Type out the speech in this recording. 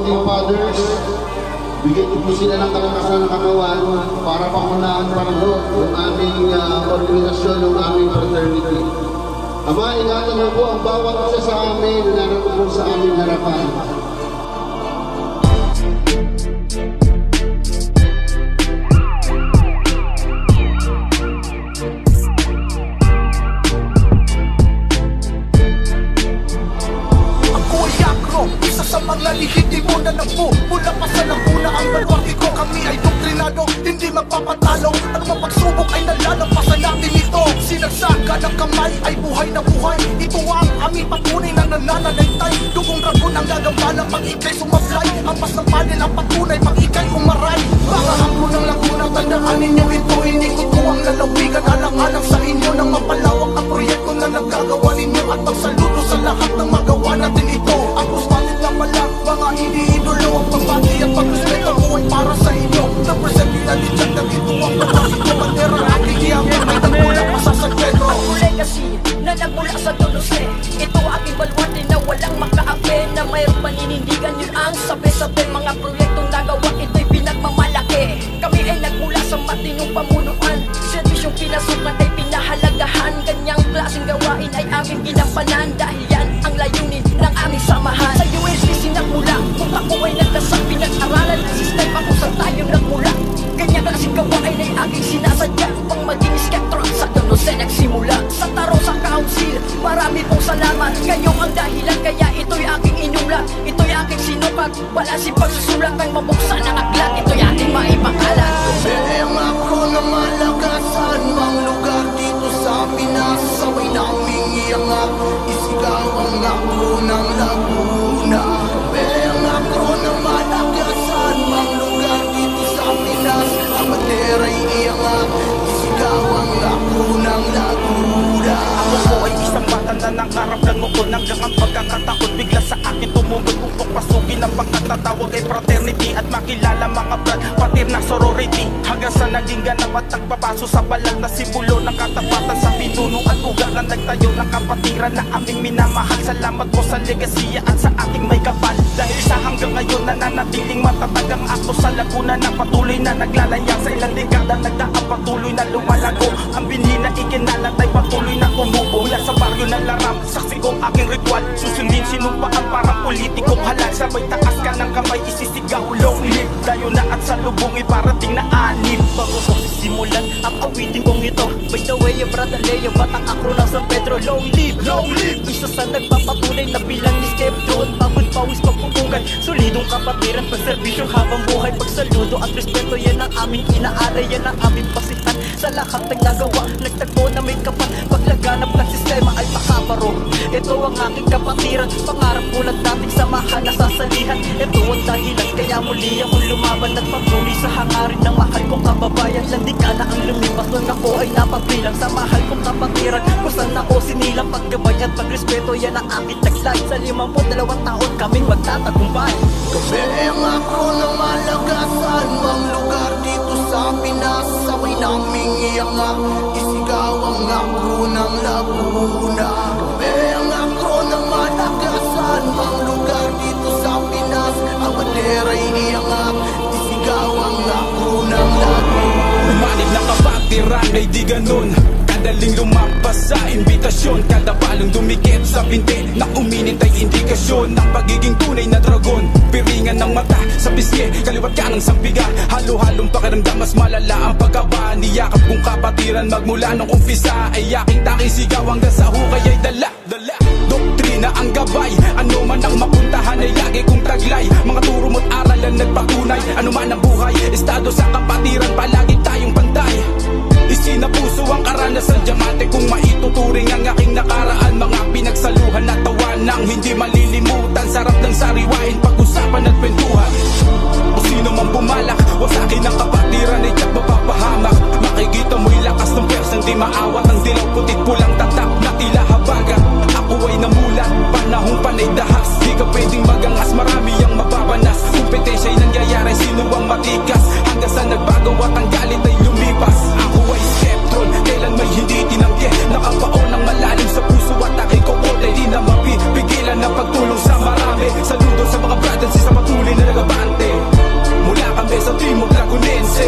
founding fathers. Bigyan ko po sila ng kalakasan ng katawan para pangunahang panahon ng aming organisasyon, ng aming fraternity. Ama, ingatan mo po ang bawat isa sa amin na naroon sa aming harapan. Sa mga lehitimo na nagpo mula pa sa laguna ang balwaki ko. Kami ay doktrinado, hindi magpapatalo. Ang mapagsubok ay nalalampasan natin ito. Sinagsaga ng kamay ay buhay na buhay. Ito ang aming patunay na nananaytay. Dugong dragon ang gagambala pag ikay sumablay. Ang mas ng panel ang patunay pag ikay umaray. Mga hapon ng laguna, tandaan ninyo ito. Inikot ko ang lalawigan, alang-alang sa inyo ng mapalawak ang proyekto na nagagawa ninyo. At magsaludo sa lahat ng magawa natin ito. Ang prospatit na pala, mga iniidolo. Ang pagbati at pagrespeto ko ay para sa inyo. Represent pinalityan na dito ang pagkakit ko. Bandera aking iyamon ay nagmula pa sa sakreto. Ang legacy na nagmula sa Dolose, ito aking baluarte na walang makaape. Na mayroong paninindigan, yun ang sabi-sabi. Mga proyektong nagawa, ito'y pinagmamalaki. Kami ay nagmula sa matinong pamunuan. Serbisyong pinasukan ay pinahalagahan. Ganyang klaseng gawain ay aming ginampanan. Dahil yan ang layunin ng aming samahan. Sa USBC nagmula, kung ako ay nagdasal, pinag-aralan ng sistema kung saan tayo nagmula. Ganyang klaseng gawain ay aking sinasadya. Pang maging sketron sa Dolose nagsimula. Sa taro sa council, marami pong salamat. Kayo ang dahilan, kaya ito'y aking inulat. Ito'y aking sinukat, balansin pagsusulat ng mabuksan ng aklat. Ito'y ating maipakalat. Beyang ako na malagasan, mang lugar dito sa Pinas. Sabay naming iangat, isigaw ang ako ng Laguna. Beyang ako na malagasan, mang lugar dito sa Pinas. Ang bandera'y iangat, isigaw ang ako ng Laguna. Ako po ay isang bata na nangarap ng muko. Hanggang ang pagkakatakot bigla sa akin tumugod. Upok pasukin ang pagkatatawag ay fraternity. At makilala mga brad, patir na sorority. Hanggang sa naging ganap at nagpapaso sa balag na simbolo ng katapatan sa pinuno at ugat na nagtayo ng kapatiran na aming minamahal. Salamat po sa legasiya at sa ating may kapal. Dahil sa hanggang ngayon nananatiling matatag ang ako sa Laguna na patuloy na naglalayang sa ilang dekada. Nagdaang patuloy na lumalago. Ang binhi na ikinalat ay patuloy na tumubo. Mula sa baryo na laram, saksi ko aking ritual. Susundin sinumpaan parang politikong halal. Sabay taas ka ng kamay isisigaw long live. Dayo na at sa lubong iparating na anib. Bago ko simulan ang awitin kong ito, by the way, brother Leo, batang akro ng San Pedro. Long live, long live. Isa sa nagpapatunay na bilang ni Step Doon. Pagod pawis pagpupungan, solidong kapatiran, pagservisyo habang buhay. Pagsaludo at respeto, yan ang aming inaalay. Yan ang aming pasihan sa lahat ng nagawa. Nagtagpo na may kapat, paglaganap ng sistema ay makabaro. Ito ang aking kapatiran, pangarap ko lang dating samahan na sasalihan. Ito ang dahilan, kaya muli akong lumaban at patuloy sa hangarin ng mahal kong kababayan. Landi ka na ang lumipas nung ako ay napabilang sa mahal kong kapatiran. Kung saan ako sinilang paggabay at pagrespeto, yan ang aking taglay. Sa 52 taon kaming magtatagumpay. Beyang ako na malagasan, mang lugar dito sa Pinas. Sabay naming iangat, isigaw ang ako ng Laguna. Beyang ako na malagasan, mang lugar dito sa Pinas. Ang bandera'y iangat, isigaw ang ako ng Laguna. Umanib na kapatiran ay di ganun kadaling lumampas sa imbitasyon. Kada palong dumikit sa binti na uminit ay indikasyon ng pagiging tunay na dragon. Piringan ng mata sa pisngi, kaliwat ka ng sampiga. Halo-halong pakiramdam, mas malala ang pagkaba. Niyakap kong kapatiran magmula nung umpisa. Ay aking takisigaw hanggang sa hukay ay dala. Doktrina ang gabay, ano man ang mapuntahan ay lagi kong taglay. Mga turo mo't aralan nagpatunay, ano man ang buhay, estado sa kapatiran, palagi tayong pantay. Isinapuso ang karanasan, diamante kung maituturing ang aking nakaraan. Mga pinagsaluhan at tawanang hindi malilimutan. Sarap ng sariwain, pag-usapan at kwentuhan. Kung sino man bumalak, wag sa akin ang kapatiran ay tiyak mapapahamak. Makikita mo'y lakas ng persang di maawat. Ang dilaw putit pulang tatak na tila habagat. Ako ay namulat, panahong panay dahas. Di ka pwedeng magangas, marami ang mababanas. Kompetensya'y nangyayari, sino ang matikas. Hanggang sa nagbago at ang galit ay lumipas. Ako ay skeptron, kailan may hindi tinanggi. Nakabaon ng malalim sa puso at aking kokot ay di na mapipigilan na pagtulong sa marami. Saludo sa mga brothers sa patuloy na nagabante. Mula kami sa Timog Lagunense,